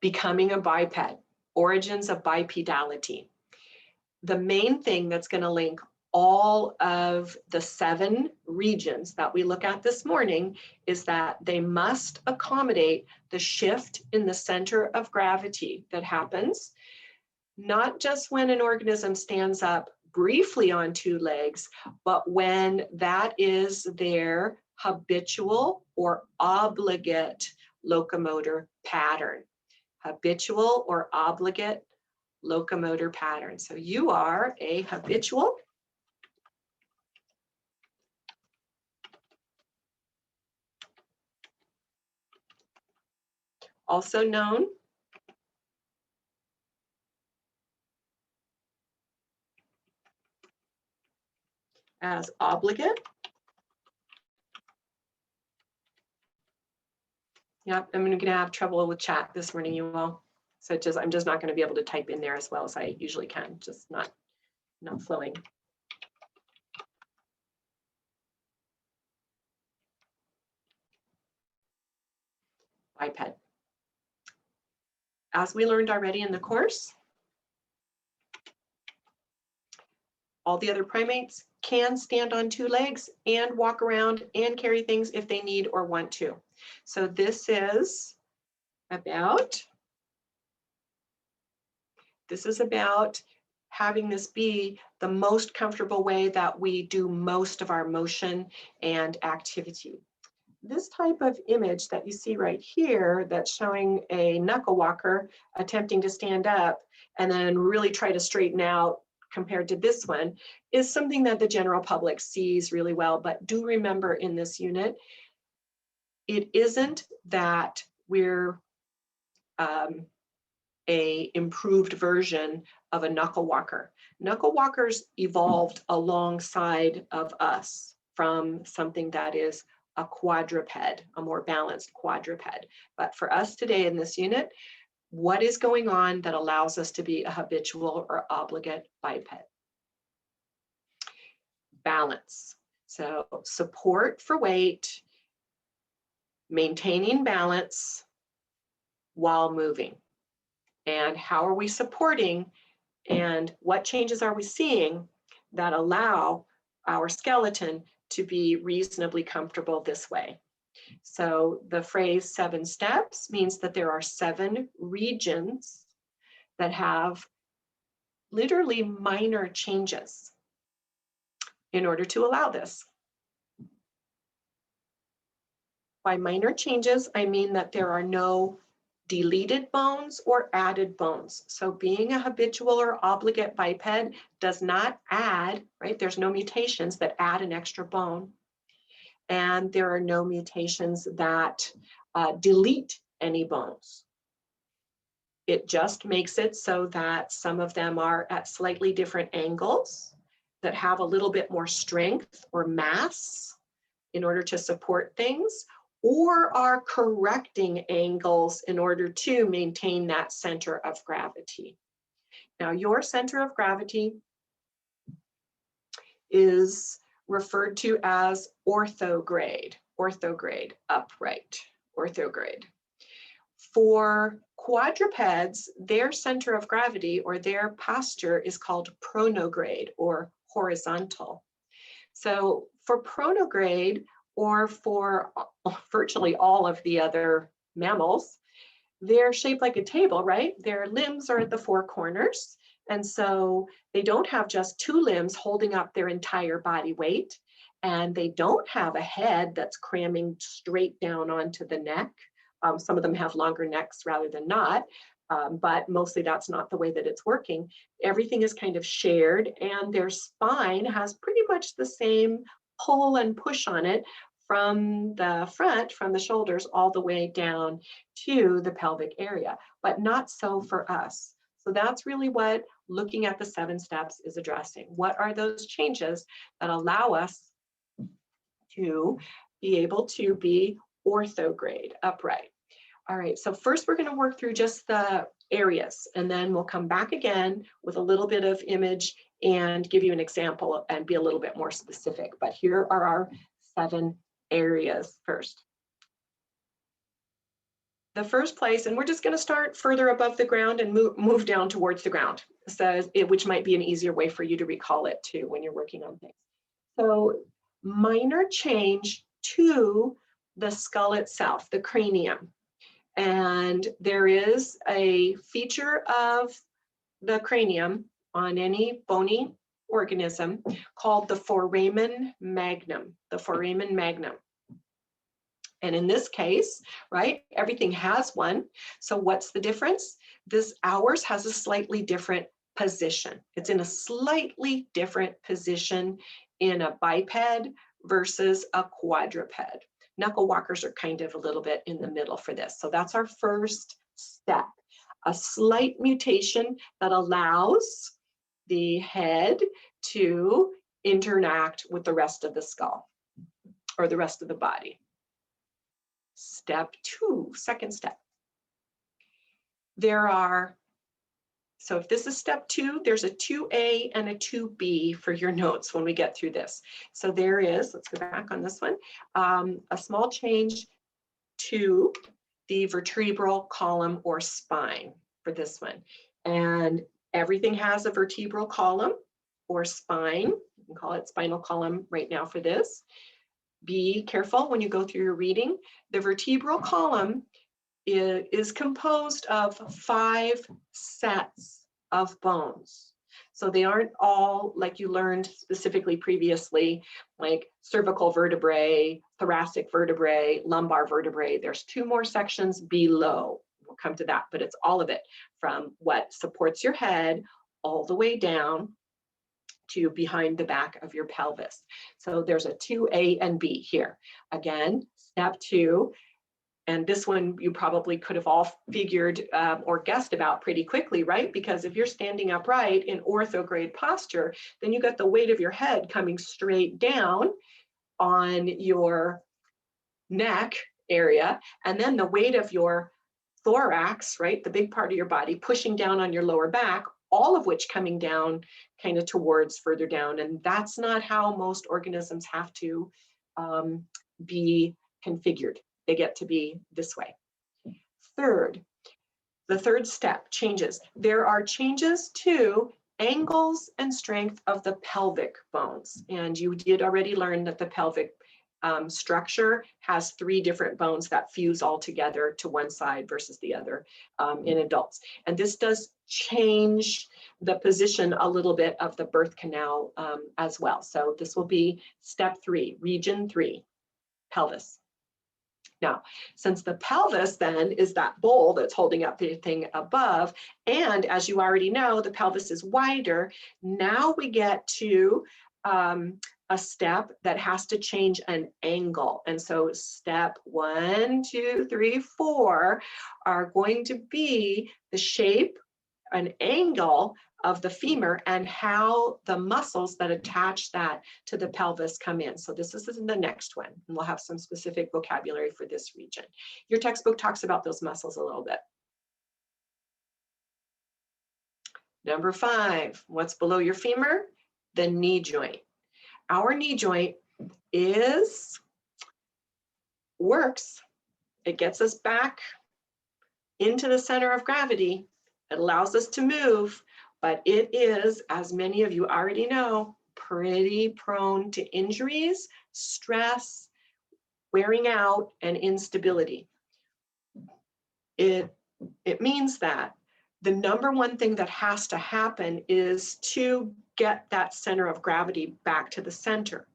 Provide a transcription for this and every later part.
becoming a biped, origins of bipedality. The main thing that's going to link all of the 7 regions that we look at this morning is that they must accommodate the shift in the center of gravity that happens, not just when an organism stands up briefly on 2 legs, but when that is their habitual or obligate locomotor pattern. Habitual or obligate locomotor pattern. So you are a habitual also known as obligate. Yep, I'm going to have trouble with chat this morning, you all. So I'm just not going to be able to type in there as well as I usually can, just not flowing. Biped. As we learned already in the course, all the other primates can stand on 2 legs and walk around and carry things if they need or want to. So this is about having this be the most comfortable way that we do most of our motion and activity. This type of image that you see right here that's showing a knuckle walker attempting to stand up and then really try to straighten out compared to this one is something that the general public sees really well. But do remember in this unit, it isn't that we're a improved version of a knuckle walker. Knuckle walkers evolved alongside of us from something that is a quadruped, a more balanced quadruped. But for us today in this unit, what is going on that allows us to be a habitual or obligate biped? Balance. So support for weight, maintaining balance while moving. And how are we supporting and what changes are we seeing that allow our skeleton to be reasonably comfortable this way? So the phrase 7 steps means that there are 7 regions that have literally minor changes in order to allow this. By minor changes, I mean that there are no deleted bones or added bones. So being a habitual or obligate biped does not add, right? There's no mutations that add an extra bone. And there are no mutations that delete any bones. It just makes it so that some of them are at slightly different angles that have a little bit more strength or mass in order to support things, or are correcting angles in order to maintain that center of gravity. Now, your center of gravity is referred to as orthograde, upright, orthograde. For quadrupeds, their center of gravity or their posture is called pronograde or horizontal. So for pronograde, or for virtually all of the other mammals, they're shaped like a table, right? Their limbs are at the 4 corners. And so they don't have just 2 limbs holding up their entire body weight. And they don't have a head that's cramming straight down onto the neck. Some of them have longer necks rather than not, but mostly that's not the way that it's working. Everything is kind of shared, and their spine has pretty much the same pull and push on it from the front, from the shoulders, all the way down to the pelvic area, but not so for us. So that's really what looking at the 7 steps is addressing. What are those changes that allow us to be able to be orthograde, upright? All right, so first we're going to work through just the areas, and then we'll come back again with a little bit of image and give you an example and be a little bit more specific. But here are our 7 areas first. the first place, and we're just going to start further above the ground and move down towards the ground, so which might be an easier way for you to recall it too when you're working on things. So minor change to the skull itself, the cranium. And there is a feature of the cranium on any bony organism called the foramen magnum, the foramen magnum. And in this case, right, everything has one. So what's the difference? Ours has a slightly different position. It's in a slightly different position in a biped versus a quadruped. Knuckle walkers are kind of a little bit in the middle for this. So that's our first step, a slight mutation that allows the head to interact with the rest of the skull or the rest of the body. Step 2, second step. So if this is step 2, there's a 2A and a 2B for your notes when we get through this. So there is, let's go back on this one, a small change to the vertebral column or spine for this one. And everything has a vertebral column or spine. You can call it spinal column right now for this. Be careful when you go through your reading. The vertebral column is composed of 5 sets of bones. So they aren't all like you learned specifically previously, like cervical vertebrae, thoracic vertebrae, lumbar vertebrae. There's 2 more sections below. We'll come to that, but it's all of it from what supports your head all the way down to behind the back of your pelvis. So there's a 2A and B here. Again, step 2, and this one you probably could have all figured or guessed about pretty quickly, right? Because if you're standing upright in orthograde posture, then you got the weight of your head coming straight down on your neck area, and then the weight of your thorax, right, the big part of your body, pushing down on your lower back, all of which coming down kind of towards further down. And that's not how most organisms have to be configured. They get to be this way. The third step, changes. There are changes to angles and strength of the pelvic bones. And you did already learn that the pelvic structure has 3 different bones that fuse all together to one side versus the other in adults. And this does change the position a little bit of the birth canal as well. So this will be step 3, region 3, pelvis. Now, since the pelvis then is that bowl that's holding up the thing above, and as you already know, the pelvis is wider, now we get to a step that has to change an angle. And so step 1, 2, 3, 4 are going to be the shape, an angle of the femur, and how the muscles that attach that to the pelvis come in. So this is in the next one, and we'll have some specific vocabulary for this region. Your textbook talks about those muscles a little bit. Number 5, what's below your femur? The knee joint. Our knee joint works. It gets us back into the center of gravity. It allows us to move, but it is, as many of you already know, pretty prone to injuries, stress, wearing out, and instability. It means that the number one thing that has to happen is to get that center of gravity back to the center.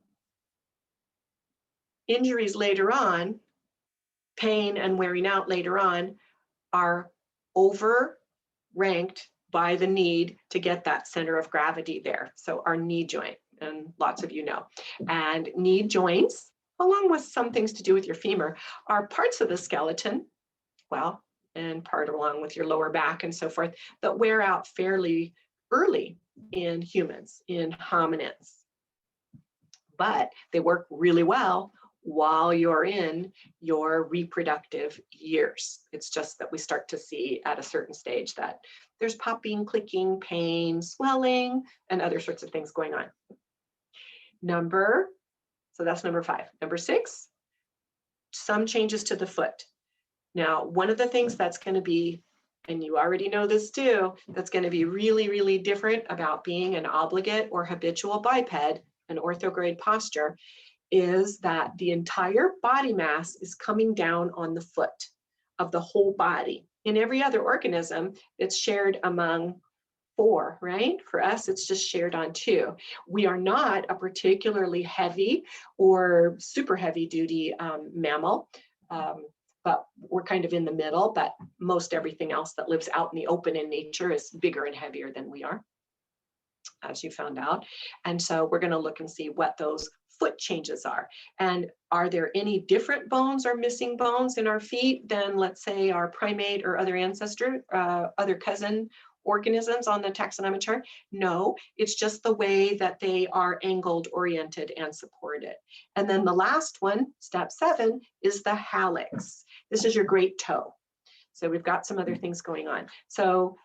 Injuries later on, pain and wearing out later on, are overranked by the need to get that center of gravity there. So our knee joint, and lots of you know. And knee joints, along with some things to do with your femur, are parts of the skeleton, well, and part along with your lower back and so forth, that wear out fairly early in humans, in hominins. But they work really well while you're in your reproductive years. It's just that we start to see at a certain stage that there's popping, clicking, pain, swelling, and other sorts of things going on. So that's number 5. Number 6, some changes to the foot. Now, one of the things that's going to be, and you already know this too, that's going to be really, really different about being an obligate or habitual biped, an orthograde posture, is that the entire body mass is coming down on the foot of the whole body. In every other organism, it's shared among 4, right? For us, it's just shared on 2. We are not a particularly heavy or super heavy duty mammal, but we're kind of in the middle, but most everything else that lives out in the open in nature is bigger and heavier than we are, as you found out. And so we're going to look and see what those foot changes are. And are there any different bones or missing bones in our feet than, let's say, our primate or other ancestor, other cousin organisms on the taxonomic chart? No, it's just the way that they are angled, oriented, and supported. And then the last one, step 7, is the hallux. This is your great toe. So we've got some other things going on. So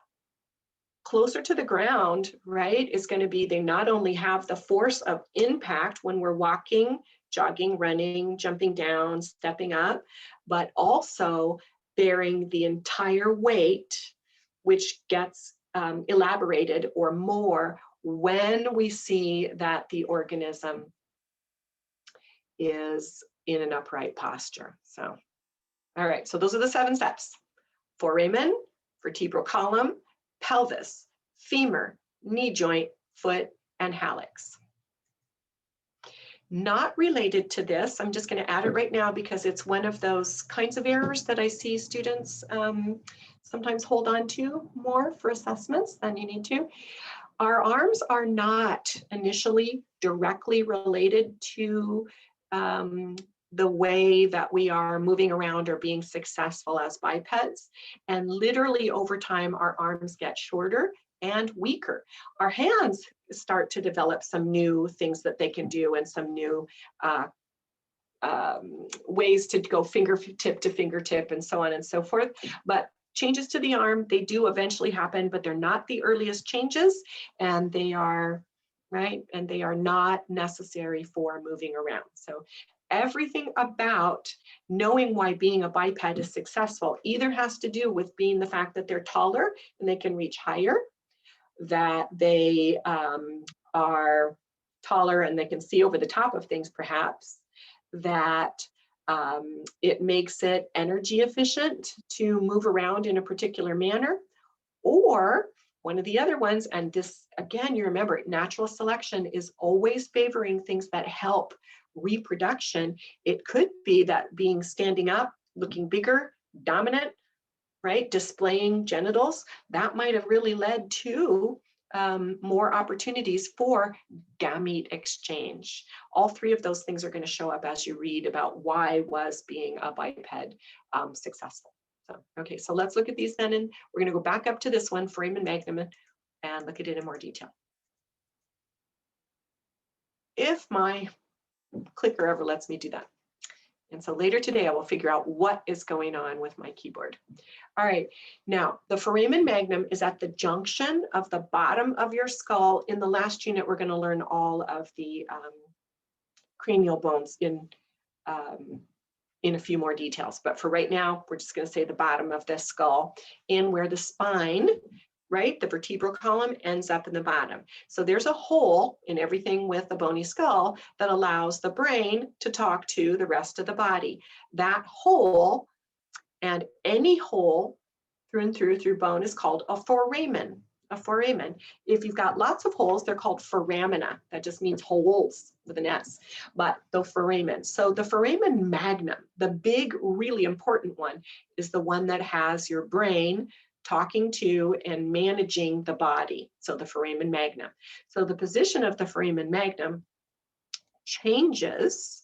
closer to the ground, right, is going to be they not only have the force of impact when we're walking, jogging, running, jumping down, stepping up, but also bearing the entire weight, which gets elaborated or more when we see that the organism is in an upright posture. So, all right, so those are the 7 steps: foramen, vertebral column, pelvis, femur, knee joint, foot, and hallux. Not related to this, I'm just going to add it right now because it's one of those kinds of errors that I see students sometimes hold on to more for assessments than you need to. Our arms are not initially directly related to the way that we are moving around or being successful as bipeds. And literally over time, our arms get shorter and weaker. Our hands start to develop some new things that they can do and some new ways to go fingertip to fingertip and so on and so forth. But changes to the arm, they do eventually happen, but they're not the earliest changes, and they are, right, and they are not necessary for moving around. So everything about knowing why being a biped is successful either has to do with being the fact that they're taller and they can reach higher, that they are taller and they can see over the top of things perhaps, that it makes it energy efficient to move around in a particular manner, or one of the other ones, and this again, you remember, natural selection is always favoring things that help reproduction. It could be that being standing up, looking bigger, dominant, right, displaying genitals, that might have really led to more opportunities for gamete exchange. All 3 of those things are going to show up as you read about why was being a biped successful. So, okay, so let's look at these then, and we're going to go back up to this one, foramen magnum, and look at it in more detail. If my clicker ever lets me do that. And so later today, I will figure out what is going on with my keyboard. All right, now the foramen magnum is at the junction of the bottom of your skull. In the last unit, we're going to learn all of the cranial bones in a few more details. But for right now, we're just going to say the bottom of the skull, and where the spine, right, the vertebral column ends up in the bottom. So there's a hole in everything with the bony skull that allows the brain to talk to the rest of the body. That hole, and any hole through and through bone, is called a foramen. A foramen. If you've got lots of holes, they're called foramina. That just means holes with an S, but the foramen. So the foramen magnum, the big, really important one, is the one that has your brain talking to and managing the body. So the foramen magnum. So the position of the foramen magnum changes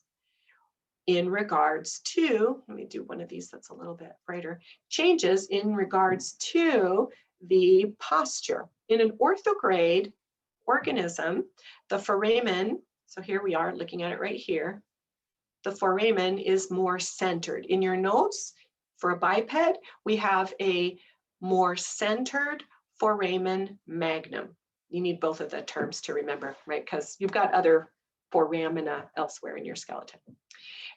in regards to, let me do one of these that's a little bit brighter, changes in regards to the posture. In an orthograde organism, the foramen, so here we are looking at it right here, the foramen is more centered. In your notes, for a biped, we have a more centered foramen magnum. You need both of the terms to remember, right? Because you've got other foramina elsewhere in your skeleton.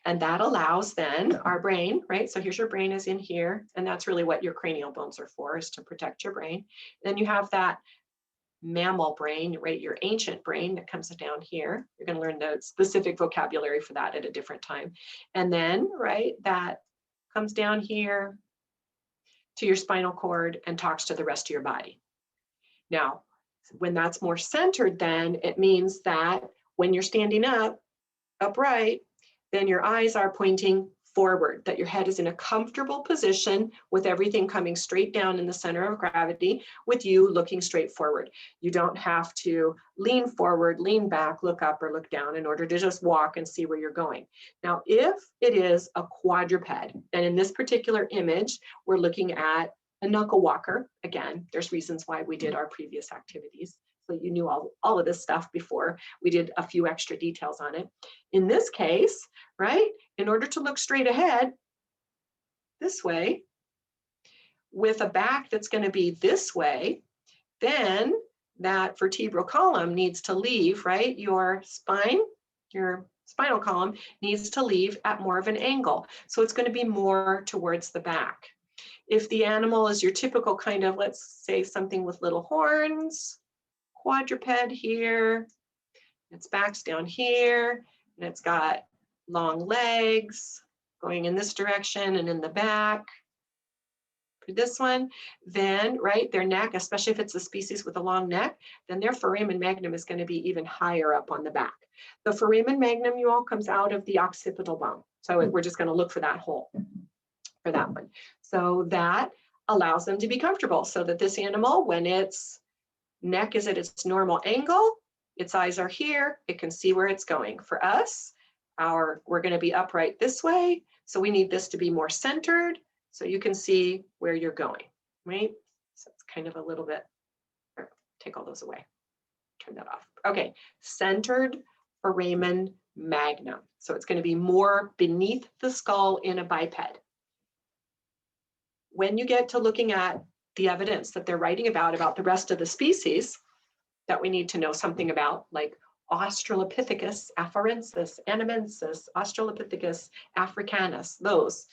And that allows then our brain, right? So here's your brain is in here, and that's really what your cranial bones are for, is to protect your brain. Then you have that mammal brain, right? Your ancient brain that comes down here. You're going to learn the specific vocabulary for that at a different time. And then, right, that comes down here to your spinal cord and talks to the rest of your body. Now, when that's more centered, then it means that when you're standing up, upright, then your eyes are pointing forward, that your head is in a comfortable position with everything coming straight down in the center of gravity, with you looking straight forward. You don't have to lean forward, lean back, look up or look down in order to just walk and see where you're going. Now, if it is a quadruped, and in this particular image, we're looking at a knuckle walker. Again, there's reasons why we did our previous activities. So you knew all of this stuff before. We did a few extra details on it. In this case, right, in order to look straight ahead this way, with a back that's going to be this way, then that vertebral column needs to leave, right? Your spine, your spinal column needs to leave at more of an angle. So it's going to be more towards the back. If the animal is your typical kind of, let's say something with little horns, quadruped here, its back's down here, and it's got long legs going in this direction and in the back. For this one, then, right, their neck, especially if it's a species with a long neck, then their foramen magnum is going to be even higher up on the back. The foramen magnum, you all, comes out of the occipital bone. So we're just going to look for that hole for that one. So that allows them to be comfortable, so that this animal, when its neck is at its normal angle, its eyes are here, it can see where it's going. For us, we're going to be upright this way, so we need this to be more centered so you can see where you're going, right? So it's kind of a little bit, take all those away, turn that off. Okay, centered foramen magnum. So it's going to be more beneath the skull in a biped. When you get to looking at the evidence that they're writing about the rest of the species that we need to know something about, like Australopithecus afarensis, anamensis, Australopithecus africanus, those.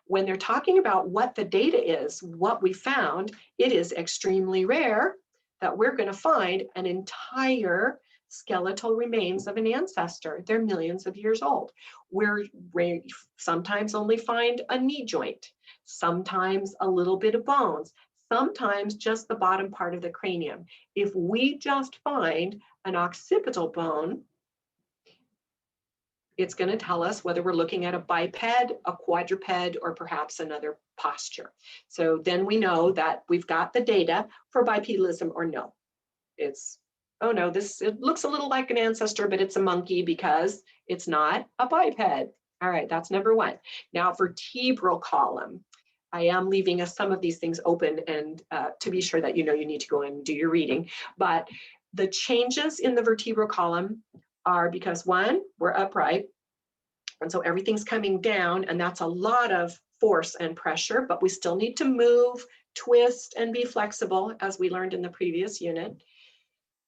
When they're talking about what the data is, what we found, it is extremely rare that we're going to find an entire skeletal remains of an ancestor. They're millions of years old. We sometimes only find a knee joint, sometimes a little bit of bones, sometimes just the bottom part of the cranium. If we just find an occipital bone, it's going to tell us whether we're looking at a biped, a quadruped, or perhaps another posture. So then we know that we've got the data for bipedalism or no. It's, oh no, it looks a little like an ancestor, but it's a monkey because it's not a biped. All right, that's number one. Now, vertebral column. I am leaving some of these things open, and to be sure that you know you need to go and do your reading. But the changes in the vertebral column are because, one, we're upright, and so everything's coming down, and that's a lot of force and pressure, but we still need to move, twist, and be flexible, as we learned in the previous unit.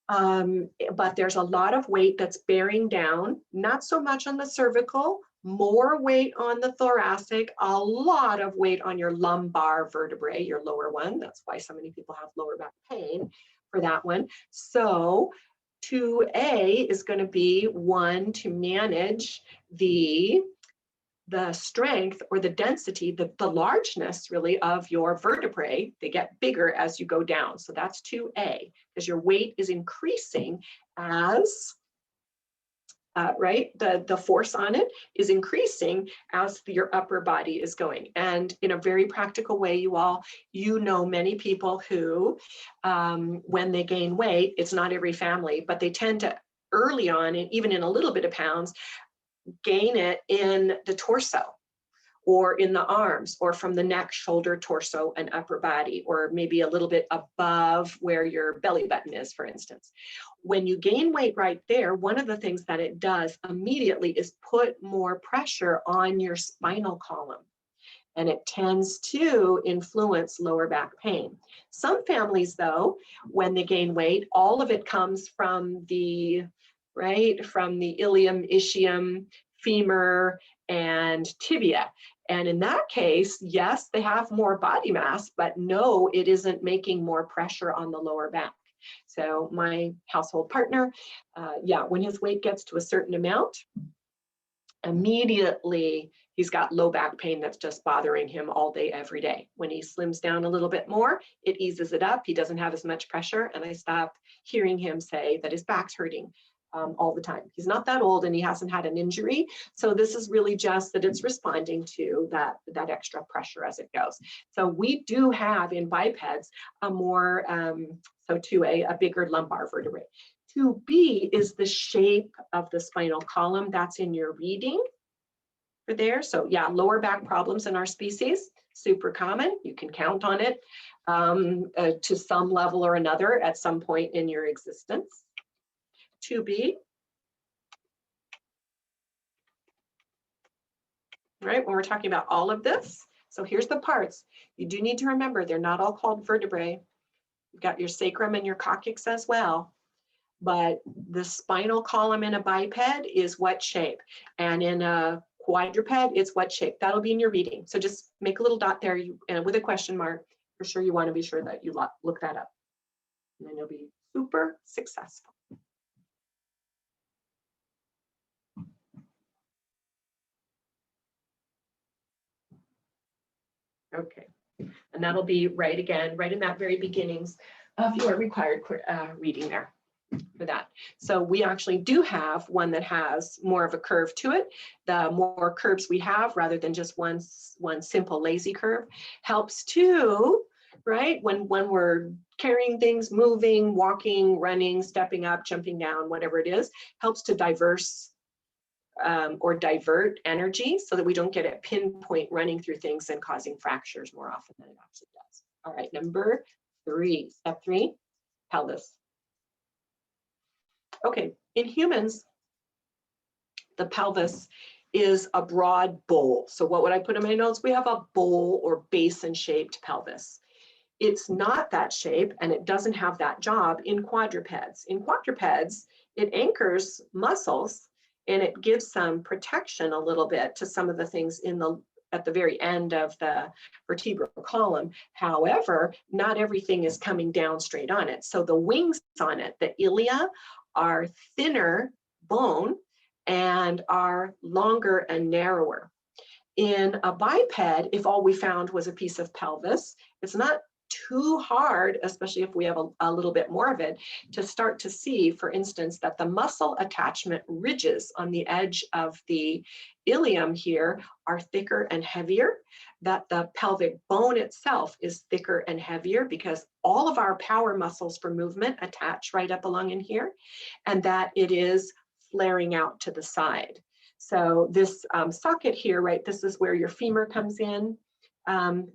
But there's a lot of weight that's bearing down, not so much on the cervical, more weight on the thoracic, a lot of weight on your lumbar vertebrae, your lower one. That's why so many people have lower back pain for that one. So 2A is going to be one to manage the strength or the density, the largeness really of your vertebrae. They get bigger as you go down. So that's 2A, because your weight is increasing as, right, the force on it is increasing as your upper body is going. And in a very practical way, you know many people who, when they gain weight, it's not every family, but they tend to early on, and even in a little bit of pounds, gain it in the torso or in the arms or from the neck, shoulder, torso, and upper body, or maybe a little bit above where your belly button is, for instance. When you gain weight right there, one of the things that it does immediately is put more pressure on your spinal column, and it tends to influence lower back pain. Some families, though, when they gain weight, all of it comes from the ilium, ischium, femur and tibia. And in that case, yes, they have more body mass, but no, it isn't making more pressure on the lower back. So my household partner, yeah, when his weight gets to a certain amount, immediately he's got low back pain that's just bothering him all day, every day. When he slims down a little bit more, it eases it up. He doesn't have as much pressure, and I stop hearing him say that his back's hurting all the time. He's not that old and he hasn't had an injury. So this is really just that it's responding to that extra pressure as it goes. So we do have in bipeds a more, a bigger lumbar vertebrae. 2B is the shape of the spinal column. That's in your reading for there. So yeah, lower back problems in our species, super common. You can count on it to some level or another at some point in your existence. 2B, right? When we're talking about all of this, so here's the parts. You do need to remember they're not all called vertebrae. You've got your sacrum and your coccyx as well. But the spinal column in a biped is what shape, and in a quadruped, it's what shape. That'll be in your reading. So just make a little dot there with a question mark. For sure, you want to be sure that you look that up, and then you'll be super successful. Okay, and that'll be right in that very beginnings of your required reading there for that. So we actually do have one that has more of a curve to it. The more curves we have, rather than just one simple lazy curve, helps to, right, when we're carrying things, moving, walking, running, stepping up, jumping down, whatever it is, helps to divert energy so that we don't get a pinpoint running through things and causing fractures more often than it actually does. All right, number 3, step 3, pelvis. Okay, in humans, the pelvis is a broad bowl. So what would I put in my notes? We have a bowl or basin-shaped pelvis. It's not that shape, and it doesn't have that job in quadrupeds. In quadrupeds, it anchors muscles, and it gives some protection a little bit to some of the things at the very end of the vertebral column. However, not everything is coming down straight on it. So the wings on it, the ilia, are thinner bone and are longer and narrower. In a biped, if all we found was a piece of pelvis, it's not too hard, especially if we have a little bit more of it, to start to see, for instance, that the muscle attachment ridges on the edge of the ilium here are thicker and heavier, that the pelvic bone itself is thicker and heavier because all of our power muscles for movement attach right up along in here, and that it is flaring out to the side. So this socket here, right, this is where your femur comes in.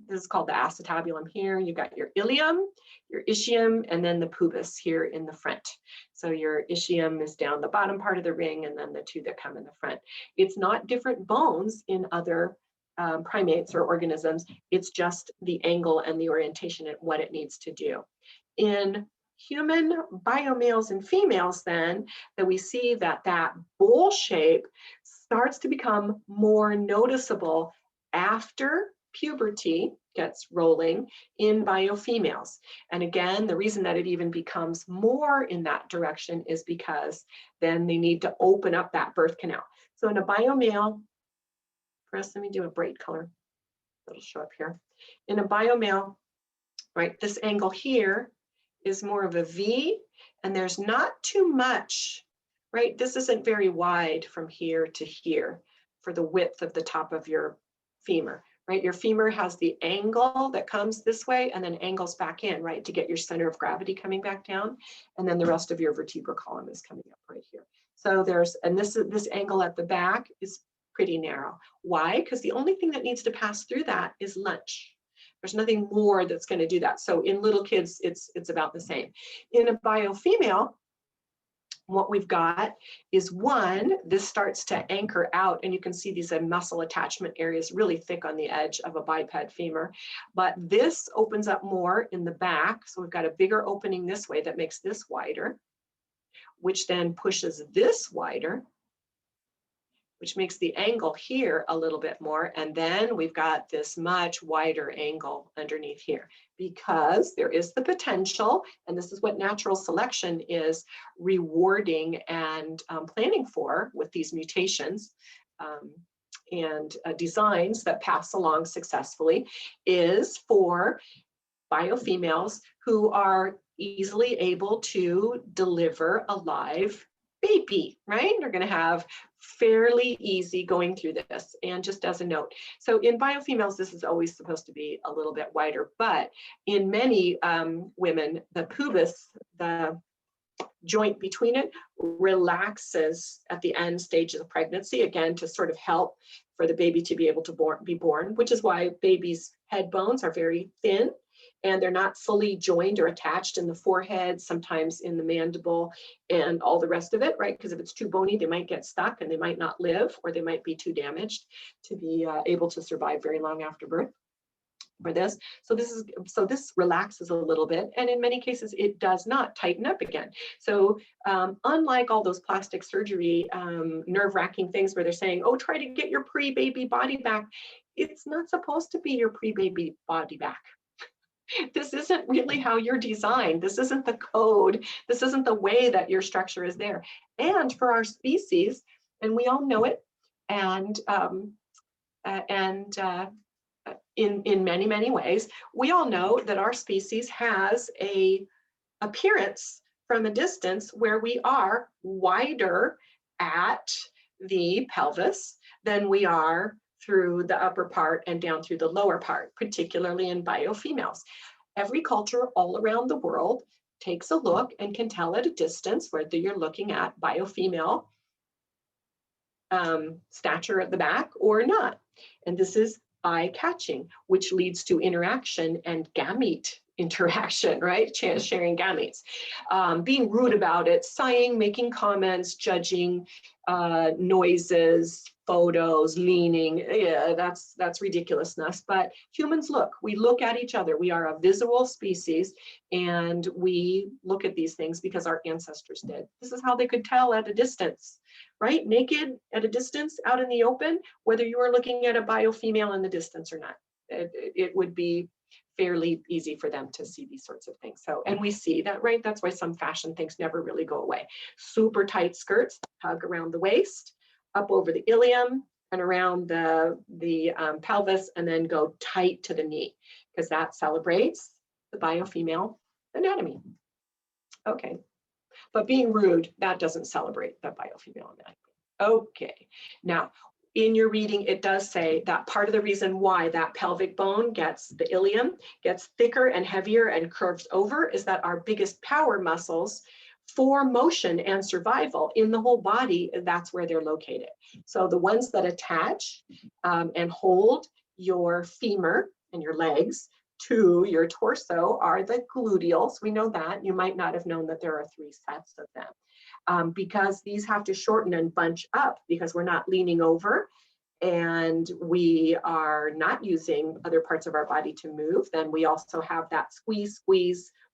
This is called the acetabulum here. You've got your ilium, your ischium, and then the pubis here in the front. So your ischium is down the bottom part of the ring, and then the two that come in the front. It's not different bones in other primates or organisms. It's just the angle and the orientation and what it needs to do. In human biomales and females, then, that we see that bowl shape starts to become more noticeable after puberty gets rolling in biofemales. And again, the reason that it even becomes more in that direction is because then they need to open up that birth canal. So in a biomale, first let me do a bright color that'll show up here. In a biomale, right, this angle here is more of a V, and there's not too much, right? This isn't very wide from here to here for the width of the top of your femur, right? Your femur has the angle that comes this way and then angles back in, right, to get your center of gravity coming back down. And then the rest of your vertebral column is coming up right here. So this angle at the back is pretty narrow. Why? Because the only thing that needs to pass through that is lunch. There's nothing more that's going to do that. So in little kids, it's about the same. In a biofemale, what we've got is this starts to anchor out, and you can see these muscle attachment areas really thick on the edge of a biped femur. But this opens up more in the back. So we've got a bigger opening this way that makes this wider, which then pushes this wider. which makes the angle here a little bit more. And then we've got this much wider angle underneath here, because there is the potential, and this is what natural selection is rewarding and planning for with these mutations and designs that pass along successfully, is for biofemales who are easily able to deliver a live baby, right? They're going to have fairly easy going through this. And just as a note, so in biofemales, this is always supposed to be a little bit wider, but in many women, the pubis, the joint between it, relaxes at the end stages of pregnancy, again, to sort of help for the baby to be able to be born, which is why babies' head bones are very thin and they're not fully joined or attached in the forehead, sometimes in the mandible and all the rest of it, right? Because if it's too bony, they might get stuck and they might not live, or they might be too damaged to be able to survive very long after birth. For this, so this relaxes a little bit, and in many cases it does not tighten up again. So unlike all those plastic surgery nerve-wracking things where they're saying, oh, try to get your pre-baby body back, it's not supposed to be your pre-baby body back. This isn't really how you're designed. This isn't the code. This isn't the way that your structure is there. And for our species, and we all know it, and in many, many ways, we all know that our species has a appearance from a distance where we are wider at the pelvis than we are through the upper part and down through the lower part, particularly in biofemales. Every culture all around the world takes a look and can tell at a distance whether you're looking at biofemale stature at the back or not. And this is eye-catching, which leads to interaction and gamete interaction, right? Sharing gametes. Being rude about it, sighing, making comments, judging, noises, photos, leaning, yeah, that's ridiculousness. But humans we look at each other. We are a visual species, and we look at these things because our ancestors did. This is how they could tell at a distance, right? Naked at a distance out in the open, whether you are looking at a biofemale in the distance or not. It would be fairly easy for them to see these sorts of things. So, and we see that, right? That's why some fashion things never really go away. Super tight skirts, hug around the waist, up over the ilium and around the pelvis, and then go tight to the knee, because that celebrates the biofemale anatomy. Okay. But being rude, that doesn't celebrate the biofemale anatomy. Okay, now in your reading, it does say that part of the reason why that pelvic bone the ilium gets thicker and heavier and curves over is that our biggest power muscles for motion and survival in the whole body, that's where they're located. So the ones that attach and hold your femur and your legs to your torso are the gluteals. We know that. You might not have known that there are 3 sets of them because these have to shorten and bunch up because we're not leaning over and we are not using other parts of our body to move. Then we also have that squeeze,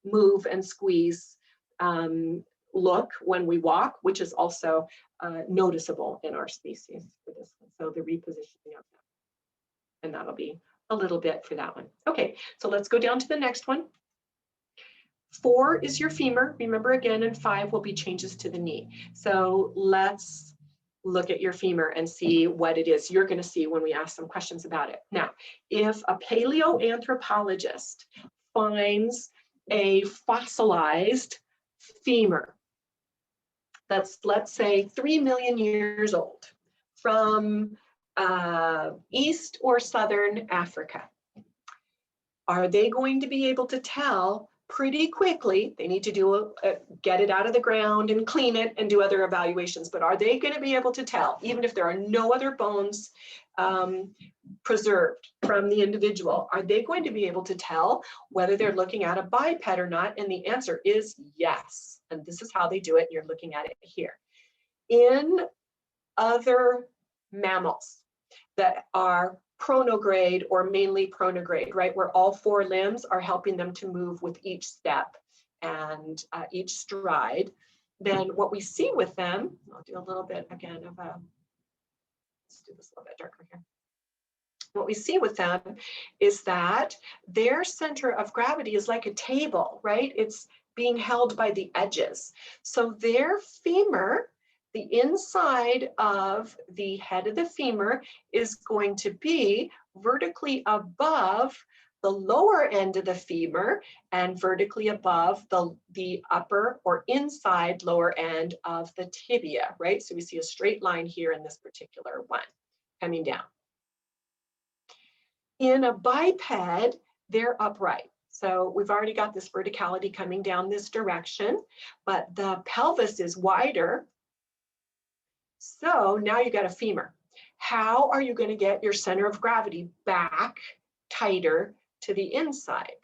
move and squeeze look when we walk, which is also noticeable in our species for this one. So the repositioning of that. And that'll be a little bit for that one. Okay, so let's go down to the next one. 4 is your femur. Remember again, and 5 will be changes to the knee. So let's look at your femur and see what it is you're going to see when we ask some questions about it. Now, if a paleoanthropologist finds a fossilized femur that's, let's say, 3 million years old from East or Southern Africa, are they going to be able to tell pretty quickly? They need to get it out of the ground and clean it and do other evaluations, but are they going to be able to tell, even if there are no other bones preserved from the individual, are they going to be able to tell whether they're looking at a biped or not? And the answer is yes. And this is how they do it. You're looking at it here. In other mammals that are pronograde or mainly pronograde, right, where all 4 limbs are helping them to move with each step and each stride, then what we see with them, I'll do a little bit again of a let's do this a little bit darker here. What we see with them is that their center of gravity is like a table, right? It's being held by the edges. So their femur, the inside of the head of the femur, is going to be vertically above the lower end of the femur and vertically above the upper or inside lower end of the tibia, right? So we see a straight line here in this particular one coming down. In a biped, they're upright. So we've already got this verticality coming down this direction, but the pelvis is wider. So now you got a femur. How are you going to get your center of gravity back tighter to the inside?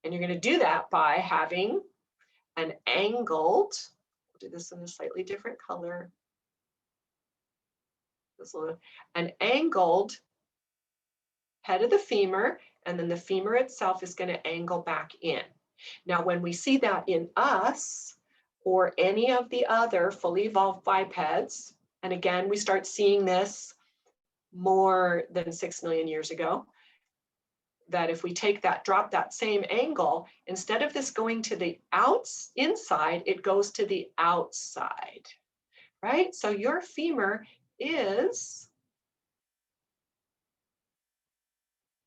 And you're going to do that by having an angled, we'll do this in a slightly different color, an angled head of the femur, and then the femur itself is going to angle back in. Now, when we see that in us or any of the other fully evolved bipeds, and again, we start seeing this more than 6 million years ago, that if we take that, drop that same angle, instead of this going to the inside, it goes to the outside, right? So your femur is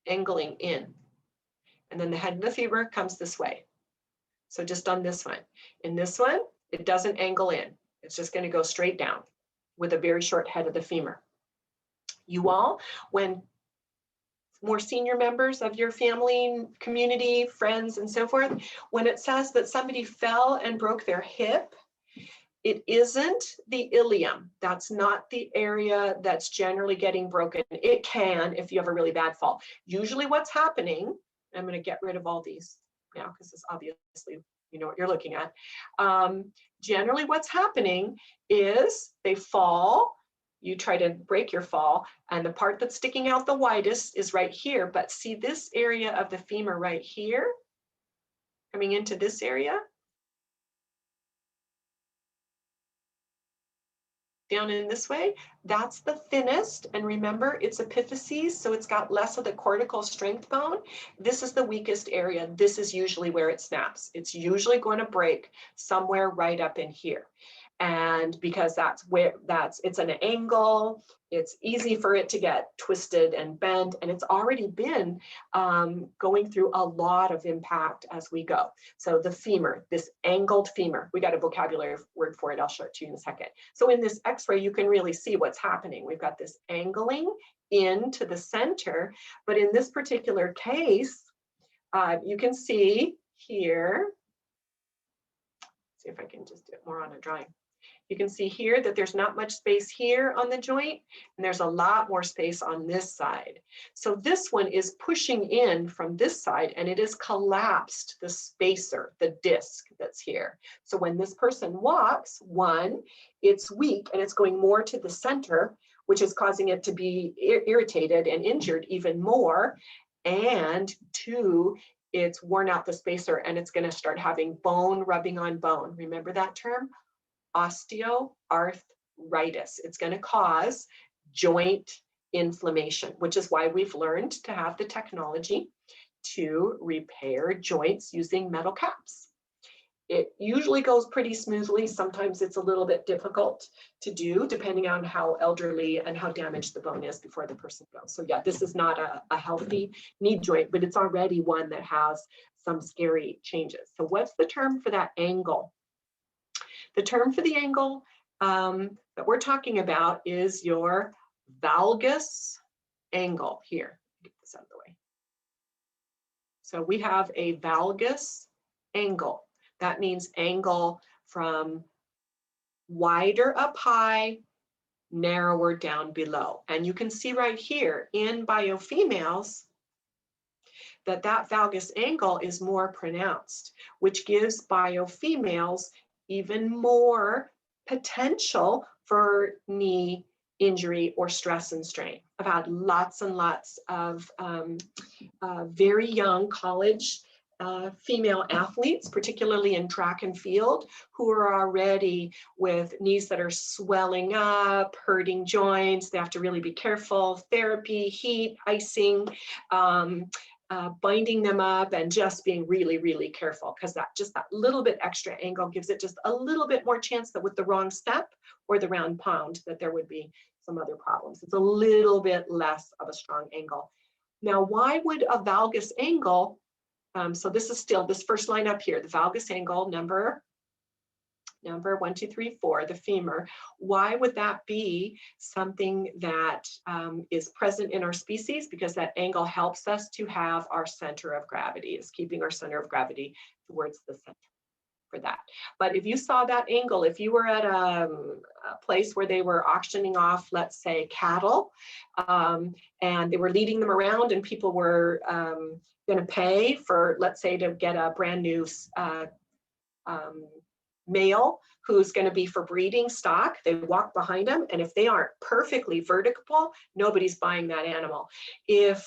angling in. And then the head of the femur comes this way. So just on this one. In this one, it doesn't angle in. It's just going to go straight down with a very short head of the femur. You all, when more senior members of your family, community, friends, and so forth, when it says that somebody fell and broke their hip, it isn't the ilium. That's not the area that's generally getting broken. It can if you have a really bad fall. Usually what's happening, I'm going to get rid of all these now because it's obviously, you know what you're looking at. Generally what's happening is they fall, you try to break your fall, and the part that's sticking out the widest is right here. But see this area of the femur right here, coming into this area? Down in this way, that's the thinnest, and remember it's epiphyses, so it's got less of the cortical strength bone. This is the weakest area. This is usually where it snaps. It's usually going to break somewhere right up in here. And because that's where it's an angle, it's easy for it to get twisted and bent, and it's already been going through a lot of impact as we go. So the femur, this angled femur, we got a vocabulary word for it. I'll show it to you in a second. So in this x-ray, you can really see what's happening. We've got this angling into the center, but in this particular case, you can see here, see if I can just do it more on a drawing. You can see here that there's not much space here on the joint, and there's a lot more space on this side. So this one is pushing in from this side, and it has collapsed the spacer, the disc that's here. So when this person walks, one, it's weak and it's going more to the center, which is causing it to be irritated and injured even more. And two, it's worn out the spacer and it's going to start having bone rubbing on bone. Remember that term? Osteoarthritis. It's going to cause joint inflammation, which is why we've learned to have the technology to repair joints using metal caps. It usually goes pretty smoothly. Sometimes it's a little bit difficult to do depending on how elderly and how damaged the bone is before the person goes. So yeah, this is not a healthy knee joint, but it's already one that has some scary changes. So what's the term for that angle? The term for the angle that we're talking about is your valgus angle here. Get this out of the way. So we have a valgus angle. That means angle from wider up high, narrower down below. And you can see right here in biofemales that that valgus angle is more pronounced, which gives biofemales even more potential for knee injury or stress and strain. I've had lots and lots of very young college female athletes, particularly in track and field, who are already with knees that are swelling up, hurting joints. They have to really be careful. Therapy, heat, icing, binding them up, and just being really, really careful, because that little bit extra angle gives it just a little bit more chance that with the wrong step or the round pound that there would be some other problems. It's a little bit less of a strong angle. Now, why would a valgus angle, so this is still this first line up here, the valgus angle, number 1, 2, 3, 4, the femur. Why would that be something that is present in our species? Because that angle helps us to have our center of gravity, is keeping our center of gravity towards the center for that. But if you saw that angle, if you were at a place where they were auctioning off, let's say, cattle, and they were leading them around and people were going to pay for, let's say, to get a brand new male who's going to be for breeding stock, they walk behind them, and if they aren't perfectly vertical, nobody's buying that animal. If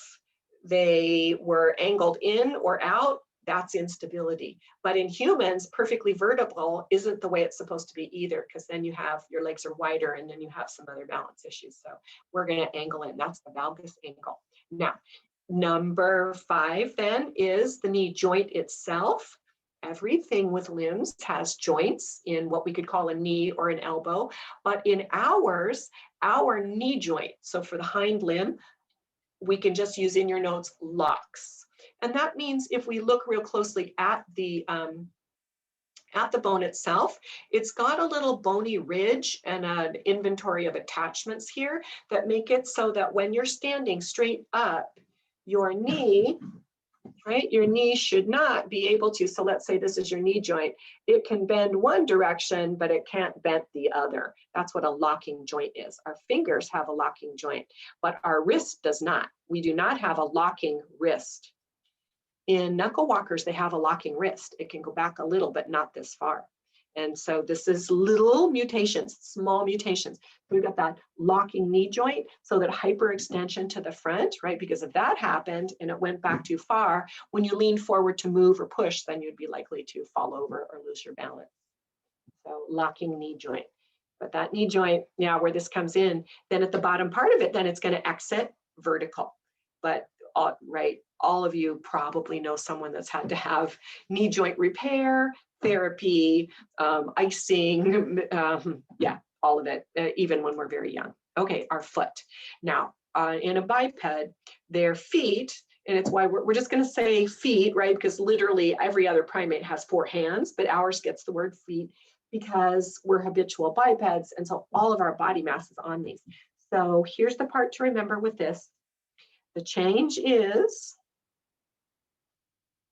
they were angled in or out, that's instability. But in humans, perfectly vertical isn't the way it's supposed to be either, because then you have, your legs are wider and then you have some other balance issues. So we're going to angle in. That's the valgus angle. Now, number 5 then is the knee joint itself. Everything with limbs has joints in what we could call a knee or an elbow, but in ours, our knee joint, so for the hind limb, we can just use in your notes locks. And that means if we look real closely at the bone itself, it's got a little bony ridge and an inventory of attachments here that make it so that when you're standing straight up, your knee, right, your knee should not be able to, so let's say this is your knee joint, it can bend one direction, but it can't bend the other. That's what a locking joint is. Our fingers have a locking joint, but our wrist does not. We do not have a locking wrist. In knuckle walkers, they have a locking wrist. It can go back a little, but not this far. And so this is little mutations, small mutations. We've got that locking knee joint, so that hyperextension to the front, right? Because if that happened and it went back too far, when you lean forward to move or push, then you'd be likely to fall over or lose your balance. So locking knee joint. But that knee joint, yeah, where this comes in, then at the bottom part of it, then it's going to exit vertical. But right, all of you probably know someone that's had to have knee joint repair, therapy, icing, yeah, all of it, even when we're very young. Okay, our foot. Now, in a biped, their feet, and it's why we're just going to say feet, right? Because literally every other primate has 4 hands, but ours gets the word feet because we're habitual bipeds, and so all of our body mass is on these. So here's the part to remember with this. The change is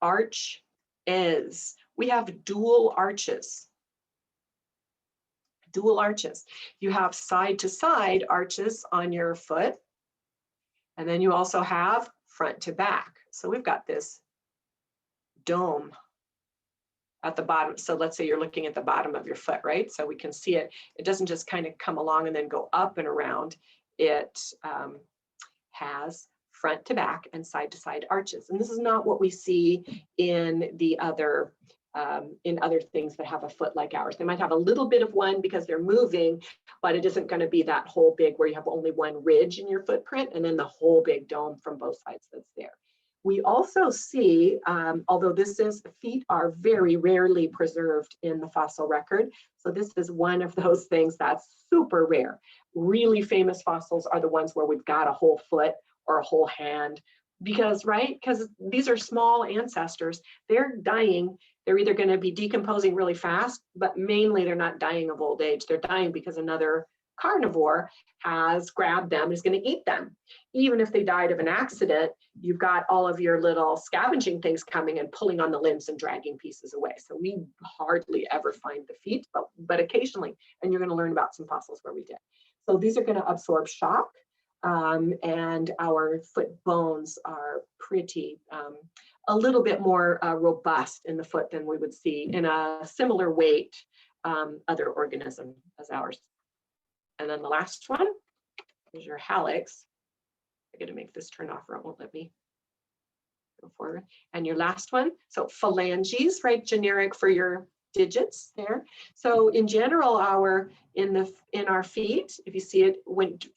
arch is. We have dual arches. Dual arches. You have side to side arches on your foot, and then you also have front to back. So we've got this dome at the bottom. So let's say you're looking at the bottom of your foot, right? So we can see it. It doesn't just kind of come along and then go up and around. It has front to back and side to side arches. And this is not what we see in the other things that have a foot like ours. They might have a little bit of one because they're moving, but it isn't going to be that whole big where you have only one ridge in your footprint and then the whole big dome from both sides that's there. We also see, although feet are very rarely preserved in the fossil record. So this is one of those things that's super rare. Really famous fossils are the ones where we've got a whole foot or a whole hand, because, right? Because these are small ancestors. They're dying. They're either going to be decomposing really fast, but mainly they're not dying of old age. They're dying because another carnivore has grabbed them, is going to eat them. Even if they died of an accident, you've got all of your little scavenging things coming and pulling on the limbs and dragging pieces away. So we hardly ever find the feet, but occasionally, and you're going to learn about some fossils where we did. So these are going to absorb shock. And our foot bones are pretty, a little bit more robust in the foot than we would see in a similar weight other organism as ours. And then the last one is your hallux. I got to make this turn off or it won't let me. Go forward. And your last one, so phalanges, right? Generic for your digits there. So in general, in our feet, if you see it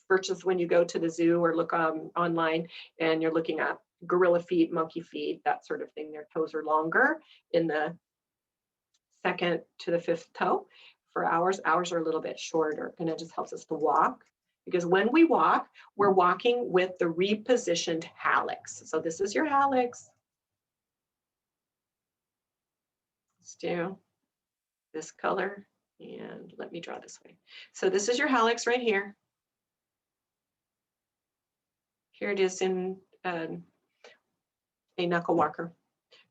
versus when you go to the zoo or look online and you're looking at gorilla feet, monkey feet, that sort of thing, their toes are longer in the second to the fifth toe. For ours are a little bit shorter, and it just helps us to walk. Because when we walk, we're walking with the repositioned hallux. So this is your hallux. Let's do this color, and let me draw this way. So this is your hallux right here. Here it is in a knuckle walker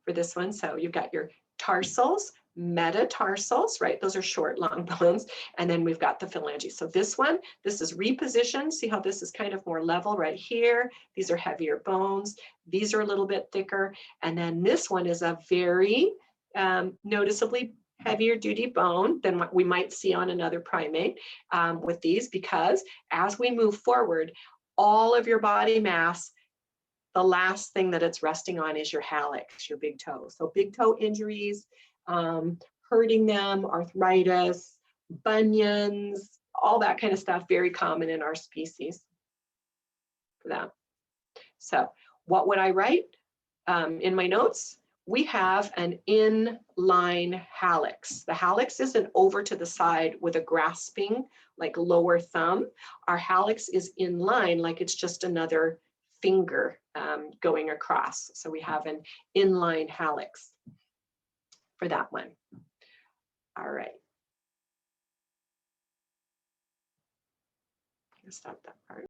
for this one. So you've got your tarsals, metatarsals, right? Those are short, long bones. And then we've got the phalanges. So this is repositioned. See how this is kind of more level right here. These are heavier bones. These are a little bit thicker. And then this one is a very noticeably heavier duty bone than what we might see on another primate with these, because as we move forward, all of your body mass, the last thing that it's resting on is your hallux, your big toe. So big toe injuries, hurting them, arthritis, bunions, all that kind of stuff, very common in our species for that. So what would I write in my notes? We have an inline hallux. The hallux isn't over to the side with a grasping, like lower thumb. Our hallux is in line, like it's just another finger going across. So we have an inline hallux for that one. All right. Stop that part.